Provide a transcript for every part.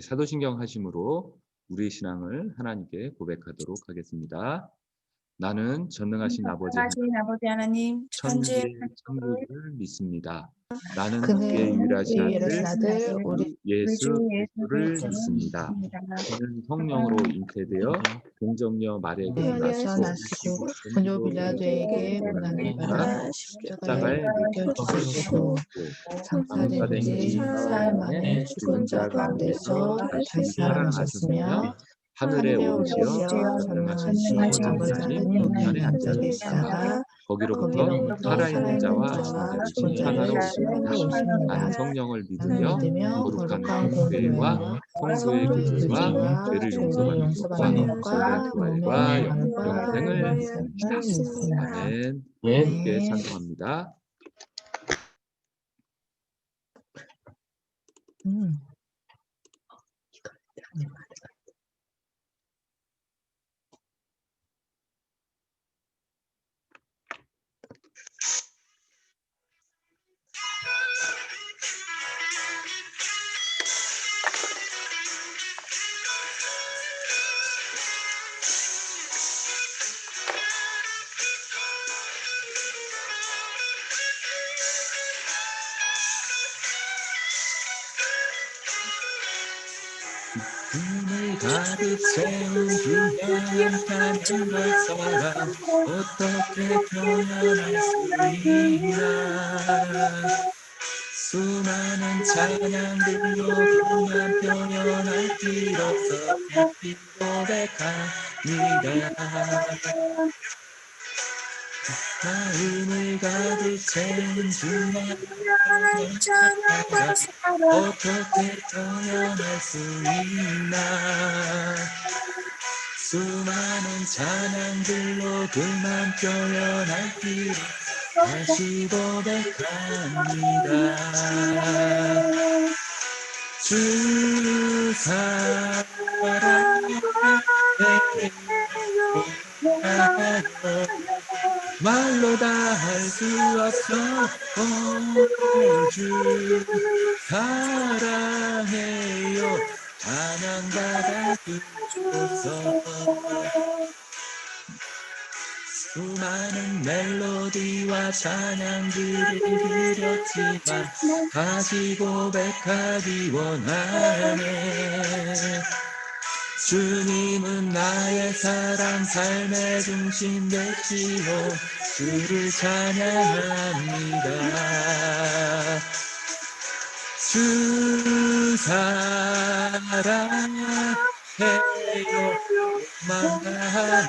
사도신경 하심으로 우리의 신앙을 하나님께 고백하도록 하겠습니다. 나는 전능하신 아버지 하나님, 천지의 천지의 천국을 믿습니다. 나는 그는 그의 유일하신 유일하신 아들 아들 우리 예수 그리스도를 그리스도를 믿습니다. 그는 성령으로 잉태되어 동정녀 마리아에게 마리아에게서 나시고 나시고 본요 빌라도에게 고난을 받아 십자가에 못 박히시고 장사된 지 사흘 만에 죽은 자 가운데서 다시 살아나셨으며 하늘에 오르시어 전능하신 아버지 하나님 우편에 앉아 계시다가 거기로부터 살아있는 자와 죽은 자를 심판하러 심판하러 오십니다. 나는 오십니다. 성령을 믿으며 믿으며 거룩한 공교회와 공회와 성도의 교제와 죄를 용서받는 것과 성령 교회와 영생을 믿습니다. 아멘. 함께 찬송합니다. 눈을 가득 채운 귀한 찬양할 사람 어떻게 표현할 수 있나. 수많은 찬양들로 그만 표현할 길 없어 깊이 고백합니다. 마음을 가득 채운 주님의 찬양과 어떻게 표현할 수 있나. 수많은 찬양들로 그만 표현할 길 다시 고백합니다. 주 사랑해요 말로 다 할 수 없어. 주 사랑해요 찬양받아 주소서. 수많은 멜로디와 찬양들을 드렸지만 다시 고백하기 원하네. 주님은 나의 사랑 삶의 중심 되시오. 주를 찬양합니다. 주 사랑해요 만나요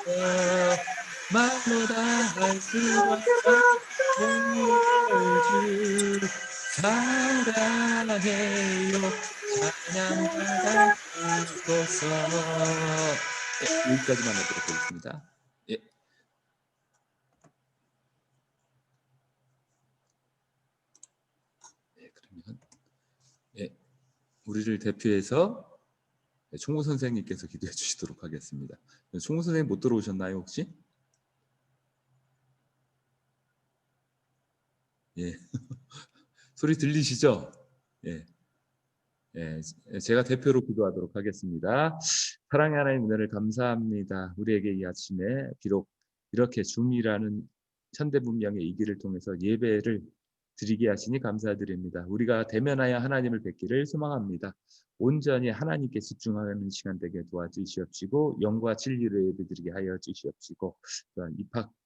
말로 다 할 수 없어. 주 사랑해요 찬양받아 주소서. 여기까지만 하도록 하겠습니다. 그러면 우리를 대표해서 총무 선생님께서 기도해 주시도록 하겠습니다. 총무 선생님 못 들어오셨나요 혹시? 소리 들리시죠? 제가 대표로 기도하도록 하겠습니다. 사랑의 하나님 은혜를 감사합니다. 우리에게 이 아침에 비록 이렇게 줌이라는 현대문명의 이 길을 통해서 예배를 드리게 하시니 감사드립니다. 우리가 대면하여 하나님을 뵙기를 소망합니다. 온전히 하나님께 집중하는 시간 되게 도와주시옵시고 영과 진리로 예배드리게 하여 주시옵시고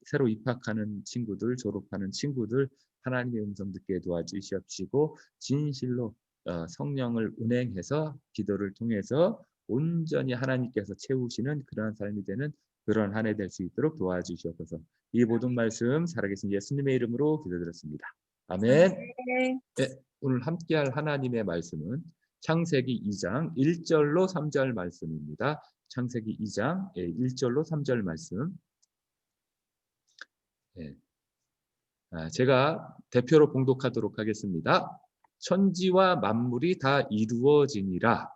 새로 입학하는 친구들, 졸업하는 친구들 하나님의 음성 듣게 도와주시옵시고 진실로 성령을 운행해서 기도를 통해서 온전히 하나님께서 채우시는 그러한 삶이 되는 그런 한 해 될 수 있도록 도와주시옵소서. 이 모든 말씀 살아계신 예수님의 이름으로 기도드렸습니다. 아멘. 오늘 함께할 하나님의 말씀은 창세기 2장 1절로 3절 말씀입니다. 창세기 2장 1절로 3절 말씀. 제가 대표로 봉독하도록 하겠습니다. 천지와 만물이 다 이루어지니라.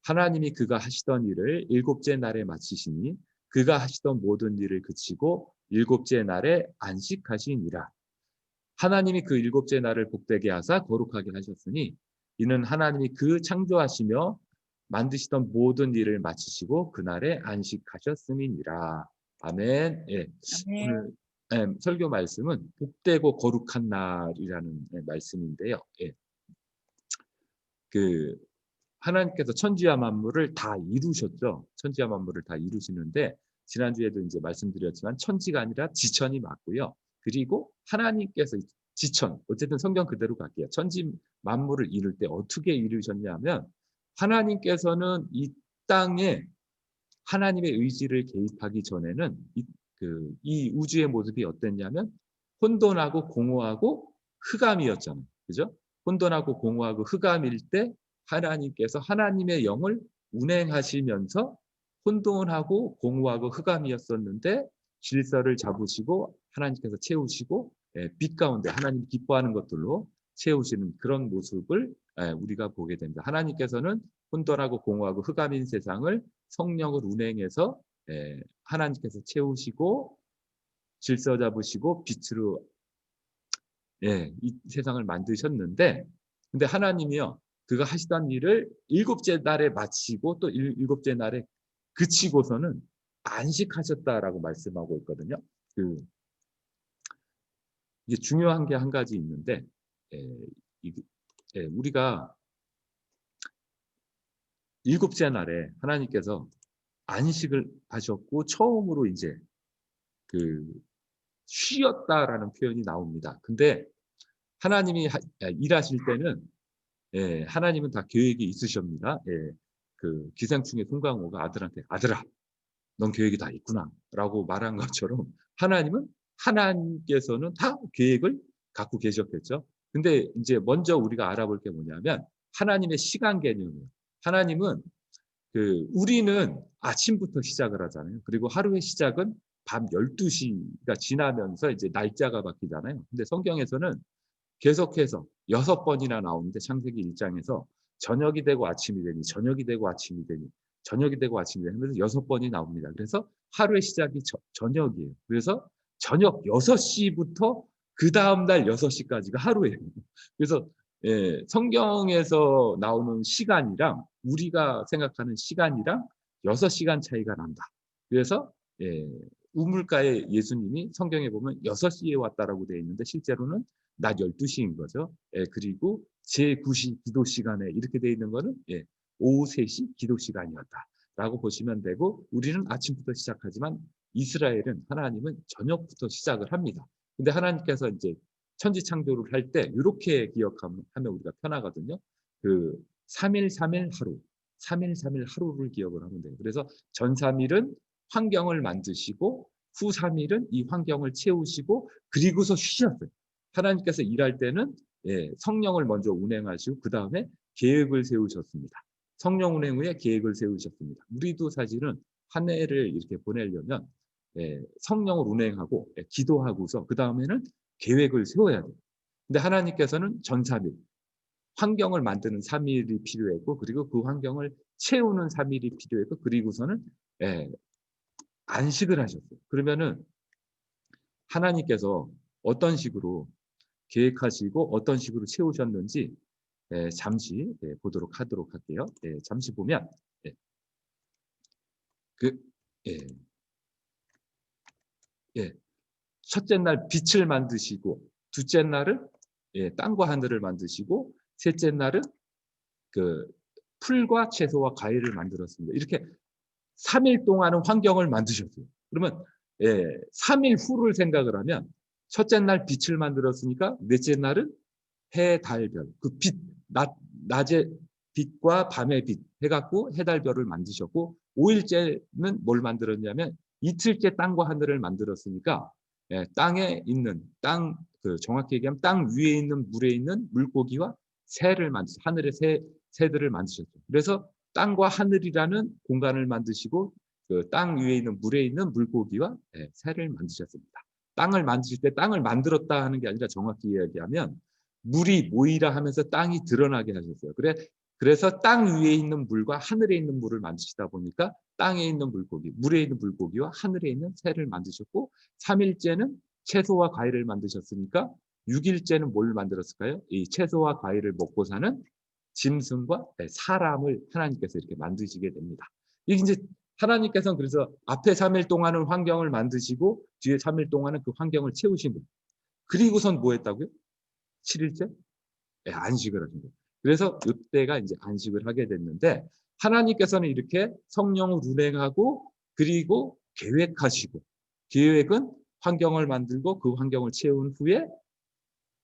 하나님이 그가 하시던 일을 일곱째 날에 마치시니 그가 하시던 모든 일을 그치고 일곱째 날에 안식하시니라. 하나님이 그 일곱째 날을 복되게 하사 거룩하게 하셨으니 이는 하나님이 그 창조하시며 만드시던 모든 일을 마치시고 그날에 안식하셨음이니라. 아멘. 예. 오늘 설교 말씀은 복되고 거룩한 날이라는 말씀인데요. 예. 그 하나님께서 천지와 만물을 다 이루셨죠. 천지와 만물을 다 이루시는데 지난주에도 이제 말씀드렸지만 천지가 아니라 지천이 맞고요. 그리고 하나님께서 지천, 어쨌든 성경 그대로 갈게요. 천지 만물을 이룰 때 어떻게 이루셨냐면 하나님께서는 이 땅에 하나님의 의지를 개입하기 전에는 이 우주의 모습이 어땠냐면 혼돈하고 공허하고 흑암이었잖아요. 그죠? 혼돈하고 공허하고 흑암일 때 하나님께서 하나님의 영을 운행하시면서 혼돈하고 공허하고 흑암이었었는데 질서를 잡으시고 하나님께서 채우시고 빛 가운데 하나님 기뻐하는 것들로 채우시는 그런 모습을 우리가 보게 됩니다. 하나님께서는 혼돈하고 공허하고 흑암인 세상을 성령을 운행해서 하나님께서 채우시고 질서 잡으시고 빛으로 이 세상을 만드셨는데 근데 하나님이요 그가 하시던 일을 일곱째 날에 마치고 또 일곱째 날에 그치고서는 안식하셨다라고 말씀하고 있거든요. 이게 중요한 게 한 가지 있는데 우리가 일곱째 날에 하나님께서 안식을 하셨고 처음으로 이제 쉬었다라는 표현이 나옵니다. 근데 하나님이 일하실 때는 하나님은 다 계획이 있으십니다. 기생충의 송강호가 아들한테 아들아 넌 계획이 다 있구나라고 말한 것처럼 하나님께서는 다 계획을 갖고 계셨겠죠. 근데 이제 먼저 우리가 알아볼 게 뭐냐면 하나님의 시간 개념이에요. 하나님은 우리는 아침부터 시작을 하잖아요. 그리고 하루의 시작은 밤 12시가 지나면서 이제 날짜가 바뀌잖아요. 근데 성경에서는 계속해서 6번이나 나오는데 창세기 1장에서 저녁이 되고 아침이 되니 저녁이 되고 아침이 되니 저녁이 되고 아침이 되니 하면서 6번이 나옵니다. 그래서 하루의 시작이 저녁이에요. 그래서 저녁 6시부터 그 다음 날 6시까지가 하루예요. 그래서 성경에서 나오는 시간이랑 우리가 생각하는 시간이랑 6시간 차이가 난다. 그래서 우물가에 예수님이 성경에 보면 6시에 왔다라고 되어 있는데 실제로는 낮 12시인 거죠. 그리고 제9시 기도 시간에 이렇게 되어 있는 거는 오후 3시 기도 시간이었다라고 보시면 되고 우리는 아침부터 시작하지만 이스라엘은 하나님은 저녁부터 시작을 합니다. 근데 하나님께서 이제 천지 창조를 할 때 이렇게 기억하면 우리가 편하거든요. 3일 3일 하루, 3일 3일 하루를 기억을 하면 돼요. 그래서 전 3일은 환경을 만드시고 후 3일은 이 환경을 채우시고 그리고서 쉬셨어요. 하나님께서 일할 때는 성령을 먼저 운행하시고 그 다음에 계획을 세우셨습니다. 성령 운행 후에 계획을 세우셨습니다. 우리도 사실은 한 해를 이렇게 보내려면 성령을 운행하고 기도하고서 그 다음에는 계획을 세워야 돼요. 근데 하나님께서는 전 3일, 환경을 만드는 3일이 필요했고 그리고 그 환경을 채우는 3일이 필요했고 그리고서는 안식을 하셨어요. 그러면은 하나님께서 어떤 식으로 계획하시고 어떤 식으로 채우셨는지 잠시 보도록 하도록 할게요. 잠시 보면 첫째 날 빛을 만드시고 둘째 날은 땅과 하늘을 만드시고 셋째 날은 풀과 채소와 과일을 만들었습니다. 이렇게 3일 동안은 환경을 만드셨어요. 그러면 3일 후를 생각을 하면 첫째 날 빛을 만들었으니까 넷째 날은 해, 달, 별. 낮의 빛과 밤의 빛 해갖고 해, 달, 별을 만드셨고 5일째는 뭘 만들었냐면 이틀째 땅과 하늘을 만들었으니까 땅에 있는 정확히 얘기하면 땅 위에 있는 물에 있는 물고기와 새를 만드셨어요. 하늘의 새들을 만드셨죠. 그래서 땅과 하늘이라는 공간을 만드시고 땅 위에 있는 물에 있는 물고기와 새를 만드셨습니다. 땅을 만드실 때 땅을 만들었다 하는 게 아니라 정확히 이야기하면 물이 모이라 하면서 땅이 드러나게 하셨어요. 그래서 땅 위에 있는 물과 하늘에 있는 물을 만드시다 보니까 땅에 있는 물고기, 물에 있는 물고기와 하늘에 있는 새를 만드셨고 3일째는 채소와 과일을 만드셨으니까 6일째는 뭘 만들었을까요? 이 채소와 과일을 먹고 사는 짐승과 사람을 하나님께서 이렇게 만드시게 됩니다. 이게 이제 하나님께서는 그래서 앞에 3일 동안은 환경을 만드시고 뒤에 3일 동안은 그 환경을 채우신 거예요. 그리고선 뭐 했다고요? 7일째? 안식을 하신 거예요. 그래서 이때가 이제 안식을 하게 됐는데 하나님께서는 이렇게 성령을 운행하고 그리고 계획하시고 계획은 환경을 만들고 그 환경을 채운 후에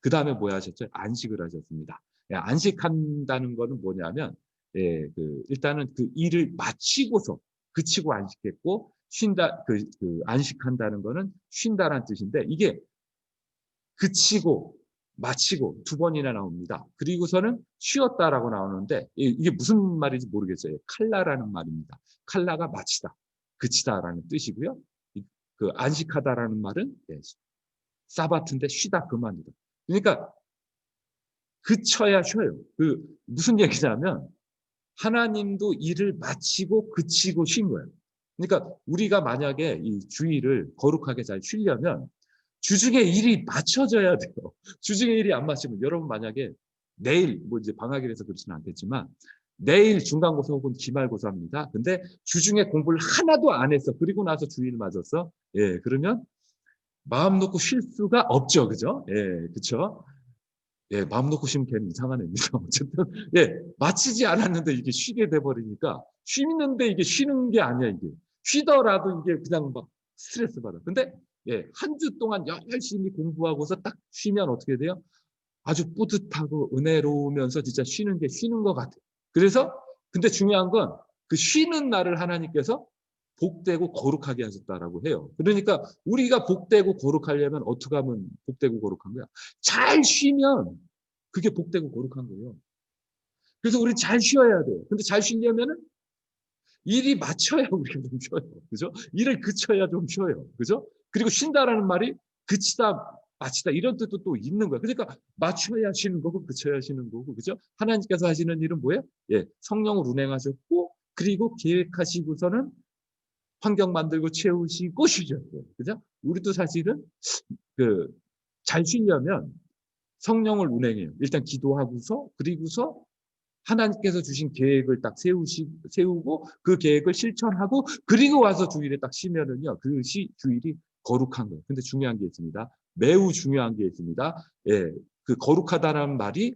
그 다음에 뭐 하셨죠? 안식을 하셨습니다. 안식한다는 거는 뭐냐면 일단은 그 일을 마치고서 그치고 안식했고 쉰다 안식한다는 거는 쉰다라는 뜻인데 이게 그치고 마치고 두 번이나 나옵니다. 그리고서는 쉬었다라고 나오는데 이게 무슨 말인지 모르겠어요. 칼라라는 말입니다. 칼라가 마치다, 그치다라는 뜻이고요. 그 안식하다라는 말은 사바트인데 쉬다 그만이다. 그러니까 그쳐야 쉬어요. 그 무슨 얘기냐면 하나님도 일을 마치고 그치고 쉰 거예요. 그러니까 우리가 만약에 이 주일을 거룩하게 잘 쉬려면 주중에 일이 맞춰져야 돼요. 주중에 일이 안 맞추면 여러분 만약에 내일 뭐 이제 방학이라서 그렇지는 않겠지만 내일 중간고사 혹은 기말고사입니다. 근데 주중에 공부를 하나도 안 했어. 그리고 나서 주일 맞았어. 그러면 마음 놓고 쉴 수가 없죠. 그죠? 그렇죠? 마음 놓고 쉬면 걔는 이상한 애입니다. 어쨌든 마치지 않았는데 이게 쉬게 돼 버리니까 쉬는데 이게 쉬는 게 아니야. 이게 쉬더라도 이게 그냥 막 스트레스 받아. 근데 한 주 동안 열심히 공부하고서 딱 쉬면 어떻게 돼요? 아주 뿌듯하고 은혜로우면서 진짜 쉬는 게 쉬는 것 같아요. 그래서 근데 중요한 건 그 쉬는 날을 하나님께서 복되고 거룩하게 하셨다라고 해요. 그러니까 우리가 복되고 거룩하려면 어떻게 하면 복되고 거룩한 거야? 잘 쉬면 그게 복되고 거룩한 거예요. 그래서 우리 잘 쉬어야 돼요. 근데 잘 쉬려면은 일이 맞춰야 우리가 좀 쉬어요. 그죠? 일을 그쳐야 좀 쉬어요. 그죠? 그리고 쉰다라는 말이 그치다, 마치다 이런 뜻도 또 있는 거예요. 그러니까 맞춰야 쉬는 거고 그쳐야 쉬는 거고. 그죠? 하나님께서 하시는 일은 뭐예요? 성령을 운행하셨고 그리고 계획하시고서는 환경 만들고 채우시고 쉬셨어요. 그죠? 우리도 사실은 잘 쉬려면 성령을 운행해요. 일단 기도하고서 그리고서 하나님께서 주신 계획을 딱 세우고 그 계획을 실천하고 그리고 와서 주일에 딱 쉬면은요. 그 주일이 거룩한 거예요. 근데 중요한 게 있습니다. 매우 중요한 게 있습니다. 그 거룩하다라는 말이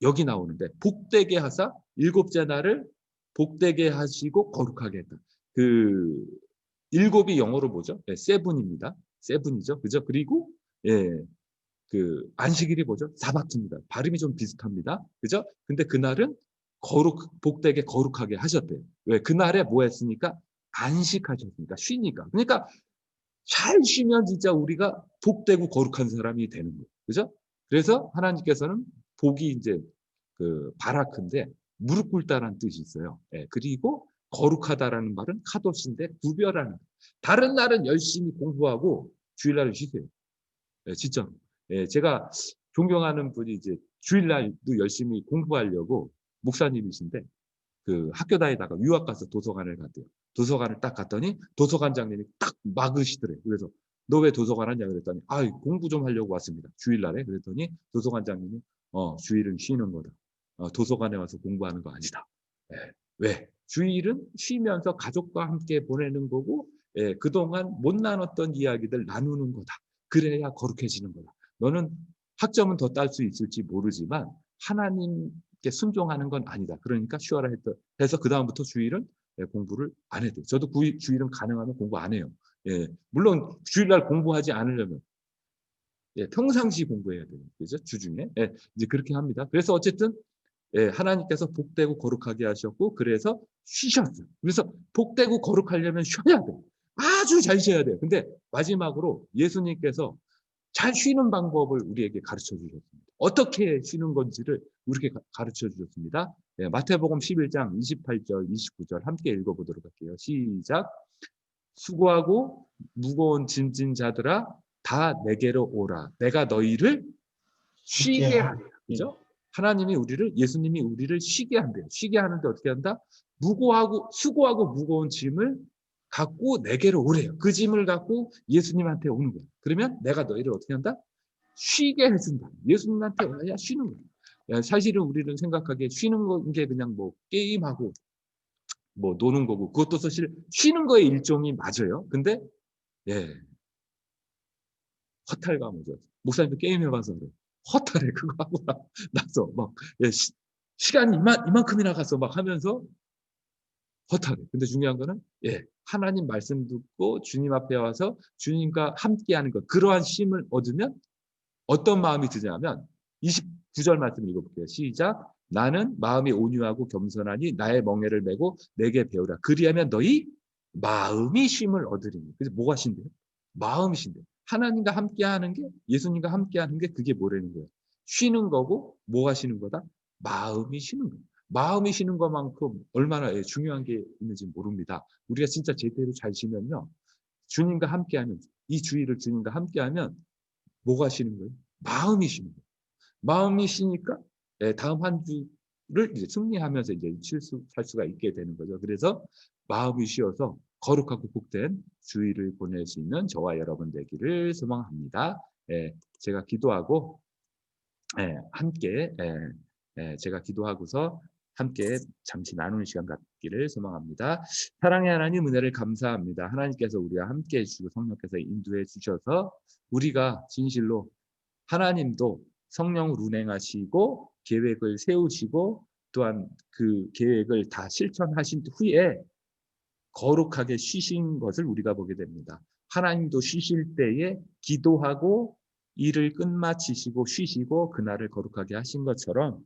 여기 나오는데 복되게 하사 일곱째 날을 복되게 하시고 거룩하게 했다. 그 일곱이 영어로 뭐죠? 세븐입니다. 세븐이죠. 그죠? 그리고 그 안식일이 뭐죠? 사바트입니다. 발음이 좀 비슷합니다. 그죠? 근데 그날은 복되게 거룩하게 하셨대요. 왜? 그날에 뭐 했으니까? 안식하셨으니까, 쉬니까. 그러니까 잘 쉬면 진짜 우리가 복되고 거룩한 사람이 되는 거예요. 그죠? 그래서 하나님께서는 복이 이제 그 바라크인데 무릎 꿇다라는 뜻이 있어요. 그리고 거룩하다라는 말은 카도스인데 구별하는. 다른 날은 열심히 공부하고 주일날은 쉬세요. 진짜로. 제가 존경하는 분이 이제 주일날도 열심히 공부하려고 목사님이신데 그 학교 다니다가 유학 가서 도서관을 갔대요. 도서관을 딱 갔더니 도서관장님이 딱 막으시더래요. 그래서 너 왜 도서관 왔냐 그랬더니 공부 좀 하려고 왔습니다. 주일날에. 그랬더니 도서관장님이 주일은 쉬는 거다. 도서관에 와서 공부하는 거 아니다. 왜? 주일은 쉬면서 가족과 함께 보내는 거고 그동안 못 나눴던 이야기들 나누는 거다. 그래야 거룩해지는 거다. 너는 학점은 더 딸 수 있을지 모르지만 하나님께 순종하는 건 아니다. 그러니까 쉬어라 해서 그 다음부터 주일은 공부를 안 해도 돼요. 저도 주일은 가능하면 공부 안 해요. 물론 주일날 공부하지 않으려면 평상시 공부해야 돼요. 그죠? 주중에. 이제 그렇게 합니다. 그래서 어쨌든 하나님께서 복되고 거룩하게 하셨고 그래서 쉬셨어요. 그래서 복되고 거룩하려면 쉬어야 돼요. 아주 잘 쉬어야 돼요. 근데 마지막으로 예수님께서 잘 쉬는 방법을 우리에게 가르쳐 주셨습니다. 어떻게 쉬는 건지를 우리에게 가르쳐 주셨습니다. 마태복음 11장 28절, 29절 함께 읽어보도록 할게요. 시작. 수고하고 무거운 짐진 자들아 다 내게로 오라. 내가 너희를 쉬게 하리라. 그죠? 예수님이 우리를 쉬게 한대요. 쉬게 하는데 어떻게 한다? 수고하고 무거운 짐을 갖고 내게로 오래요. 그 짐을 갖고 예수님한테 오는 거예요. 그러면 내가 너희를 어떻게 한다? 쉬게 해준다. 예수님한테 와야 쉬는 거예요. 야, 사실은 우리는 생각하기에 쉬는 게 그냥 뭐 게임하고 뭐 노는 거고 그것도 사실 쉬는 거의 일종이 맞아요. 근데 예, 허탈감이죠. 목사님도 게임 해봐서 그래. 허탈해 그거 하고 나서 막 예, 시간이 이만큼이나 가서 막 하면서 허탈해. 근데 중요한 거는 예, 하나님 말씀 듣고 주님 앞에 와서 주님과 함께하는 것 그러한 쉼을 얻으면 어떤 마음이 드냐면 29절 말씀 읽어볼게요. 시작. 나는 마음이 온유하고 겸손하니 나의 멍에를 메고 내게 배우라. 그리하면 너희 마음이 쉼을 얻으리니. 그래서 뭐가 쉰대요? 마음이 쉰대요. 하나님과 함께하는 게 예수님과 함께하는 게 그게 뭐라는 거예요? 쉬는 거고 뭐가 쉬는 거다? 마음이 쉬는 거예요. 마음이 쉬는 것만큼 얼마나 중요한 게 있는지 모릅니다. 우리가 진짜 제대로 잘 쉬면요. 주님과 함께하면 이 주의를 주님과 함께하면 뭐가 쉬는 거예요? 마음이 쉬는 거예요. 마음이 쉬니까 다음 한 주를 이제 승리하면서 이제 살 수가 있게 되는 거죠. 그래서 마음이 쉬어서 거룩하고 복된 주의를 보낼 수 있는 저와 여러분 되기를 소망합니다. 제가 기도하고 함께 제가 기도하고서 함께 잠시 나누는 시간 갖기를 소망합니다. 사랑의 하나님 은혜를 감사합니다. 하나님께서 우리와 함께 해주시고 성령께서 인도해 주셔서 우리가 진실로 하나님도 성령을 운행하시고 계획을 세우시고 또한 그 계획을 다 실천하신 후에 거룩하게 쉬신 것을 우리가 보게 됩니다. 하나님도 쉬실 때에 기도하고 일을 끝마치시고 쉬시고 그날을 거룩하게 하신 것처럼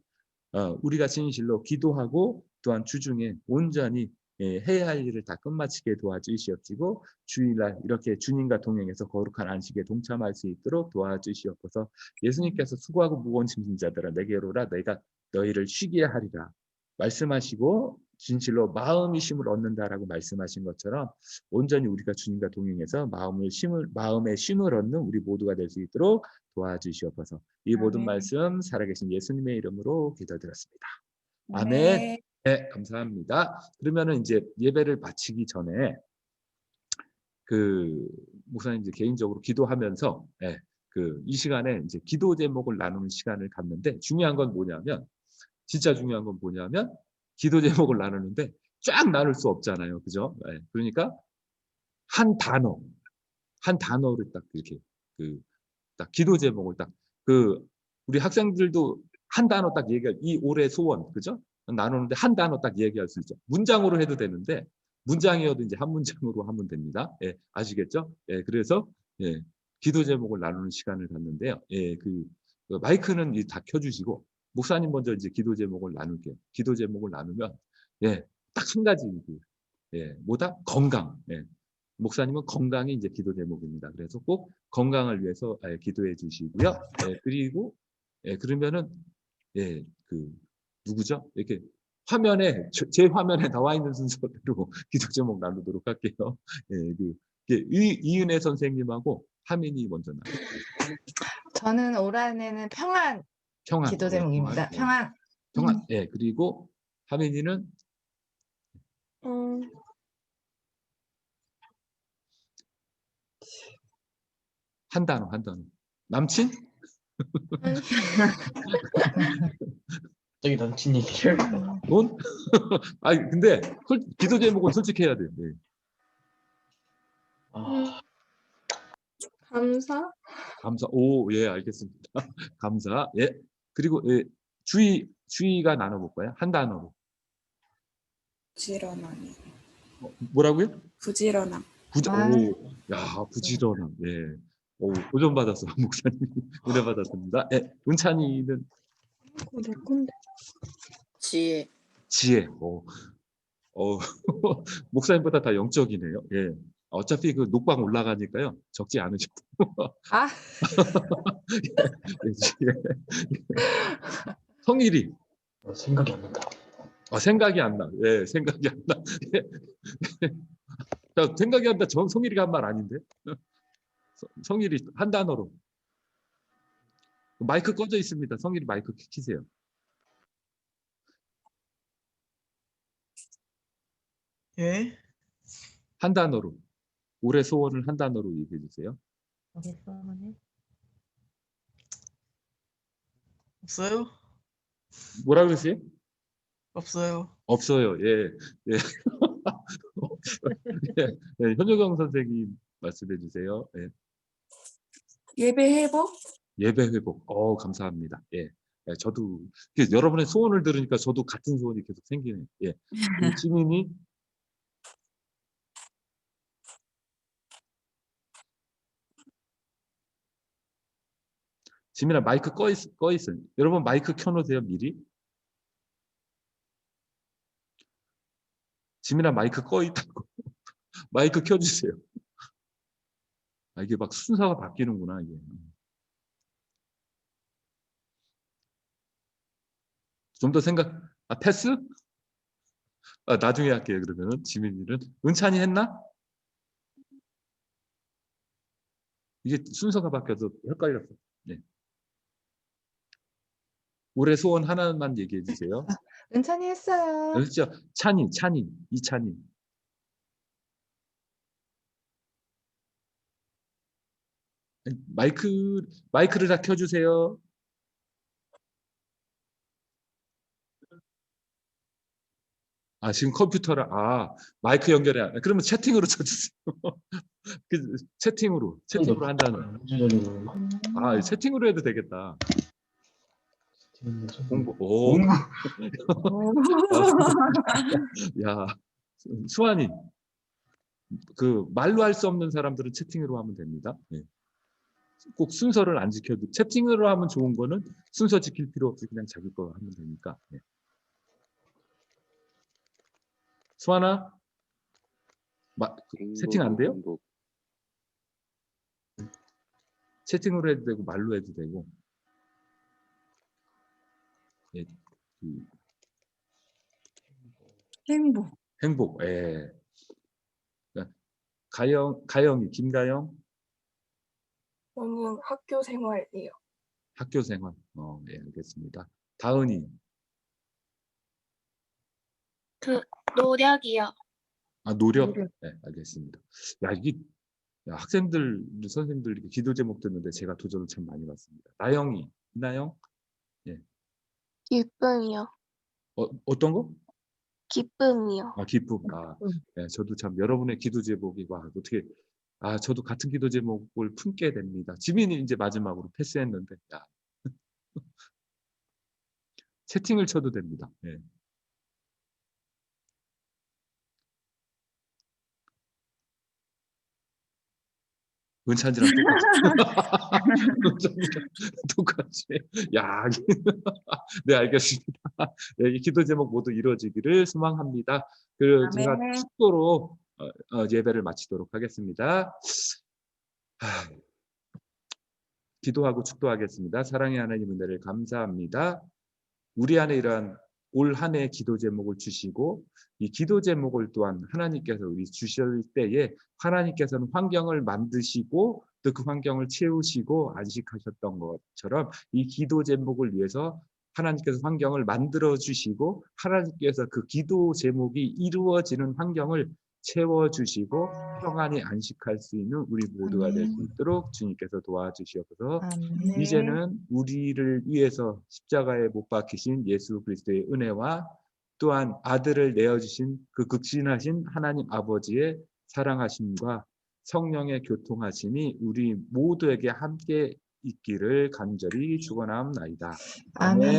우리가 진실로 기도하고 또한 주중에 온전히 해야 할 일을 다 끝마치게 도와주시옵시고 주일날 이렇게 주님과 동행해서 거룩한 안식에 동참할 수 있도록 도와주시옵소서. 예수님께서 수고하고 무거운 짐진 자들아 내게로 오라 내가 너희를 쉬게 하리라 말씀하시고 진실로 마음이 쉼을 얻는다라고 말씀하신 것처럼 온전히 우리가 주님과 동행해서 마음의 쉼을 얻는 우리 모두가 될 수 있도록 도와주시옵소서. 이 모든 말씀 살아계신 예수님의 이름으로 기도드렸습니다. 아멘. 네, 감사합니다. 그러면은 이제 예배를 마치기 전에 그 목사님 이제 개인적으로 기도하면서 이 시간에 이제 기도 제목을 나누는 시간을 갖는데 중요한 건 뭐냐면 진짜 중요한 건 뭐냐면 기도 제목을 나누는데 쫙 나눌 수 없잖아요. 그죠? 그러니까 한 단어를 딱 이렇게 딱 기도 제목을 딱 우리 학생들도 한 단어 딱 얘기할 이 올해 소원 그죠? 나누는데 한 단어 딱 얘기할 수 있죠. 문장으로 해도 되는데 문장이어도 이제 한 문장으로 하면 됩니다. 아시겠죠? 그래서 기도 제목을 나누는 시간을 갖는데요. 그 마이크는 다 켜주시고 목사님 먼저 이제 기도 제목을 나눌게요. 기도 제목을 나누면 딱 한 가지 뭐다? 건강. 목사님은 건강이 이제 기도 제목입니다. 그래서 꼭 건강을 위해서 기도해 주시고요. 그리고 그러면은 누구죠? 이렇게 화면에 제 화면에 나와 있는 순서대로 기도 제목 나누도록 할게요. 이은혜 선생님하고 하민이 먼저 나누세요. 저는 올 한해는 평안 기도 제목입니다. 평안. 평안. 그리고 하민이는 한 단어. 남친? 저기 남친 얘기를. 돈? 아니 근데 기도 제목은 솔직해야 돼. 감사. 감사. 알겠습니다. 감사. 그리고 주의가 나눠볼까요? 한 단어로. 부지런함이. 뭐라고요? 부지런함. 부지런함. 도전 받았어. 목사님 은혜 받았습니다. 은찬이는 내 건데. 지혜. 목사님보다 다 영적이네요. 어차피 그 녹방 올라가니까요. 적지 않으시고. 성일이. 생각이 안 난다. 생각이 안 나. 생각이 안 나. 자, 생각이 안 나. 성일이가 한 말 아닌데. 성일이 한 단어로. 마이크 꺼져 있습니다. 성일이 마이크 켜세요. 한 단어로. 올해 소원을 한 단어로 얘기해 주세요. 올해 소원은 없어요? 뭐라 그랬어요? 없어요. 없어요. 예, 예. 예, 예, 현효경 선생님 말씀해 주세요. 예. 예배 회복? 예배 회복. 감사합니다. 예. 예, 저도 여러분의 소원을 들으니까 저도 같은 소원이 계속 생기네요. 예. 우리 지민이 지민아 마이크 꺼 있어요. 여러분 마이크 켜놓으세요 미리. 지민아 마이크 꺼 있다고. 마이크 켜주세요. 이게 막 순서가 바뀌는구나 이게. 좀 더 패스? 나중에 할게요. 그러면은 지민이는 은찬이 했나? 이게 순서가 바뀌어서 헷갈렸어. 네. 올해 소원 하나만 얘기해 주세요. 은찬이 했어요. 그렇죠. 찬이, 이찬이. 마이크를 다 켜주세요. 지금 컴퓨터라, 마이크 연결해. 그러면 채팅으로 쳐주세요. 채팅으로 한다는. 채팅으로 해도 되겠다. 공부. 야, 수환이. 말로 할 수 없는 사람들은 채팅으로 하면 됩니다. 네. 꼭 순서를 안 지켜도 채팅으로 하면 좋은 거는 순서 지킬 필요 없이 그냥 자기 거 하면 되니까. 네. 수환아, 채팅 안 돼요? 채팅으로 해도 되고 말로 해도 되고. 예, 행복. 예. 가영이 김가영. 저는 학교 생활이요. 학교 생활. 예, 알겠습니다. 다은이. 노력이요. 노력. 네, 알겠습니다. 학생들, 선생님들 이렇게 기도 제목 듣는데 제가 도전을 참 많이 받습니다. 나영이, 이나영? 예. 기쁨이요. 어떤 거? 기쁨이요. 기쁨. 예, 저도 참 여러분의 기도 제목이 어떻게 저도 같은 기도 제목을 품게 됩니다. 지민이 이제 마지막으로 패스했는데, 채팅을 쳐도 됩니다. 예. 은찬이랑 똑같이. 네, 알겠습니다. 네, 이 기도 제목 모두 이루어지기를 소망합니다. 제가 축도로 예배를 마치도록 하겠습니다. 기도하고 축도하겠습니다. 사랑의 하나님 은혜를 감사합니다. 우리 안에 이러한 올 한 해의 기도 제목을 주시고 이 기도 제목을 또한 하나님께서 우리 주실 때에 하나님께서는 환경을 만드시고 또 그 환경을 채우시고 안식하셨던 것처럼 이 기도 제목을 위해서 하나님께서 환경을 만들어 주시고 하나님께서 그 기도 제목이 이루어지는 환경을 채워주시고 평안히 안식할 수 있는 우리 모두가 될 수 있도록 주님께서 도와주시옵소서. 이제는 우리를 위해서 십자가에 못 박히신 예수 그리스도의 은혜와 또한 아들을 내어주신 그 극진하신 하나님 아버지의 사랑하심과 성령의 교통하심이 우리 모두에게 함께 있기를 간절히 축원하옵나이다. 아멘.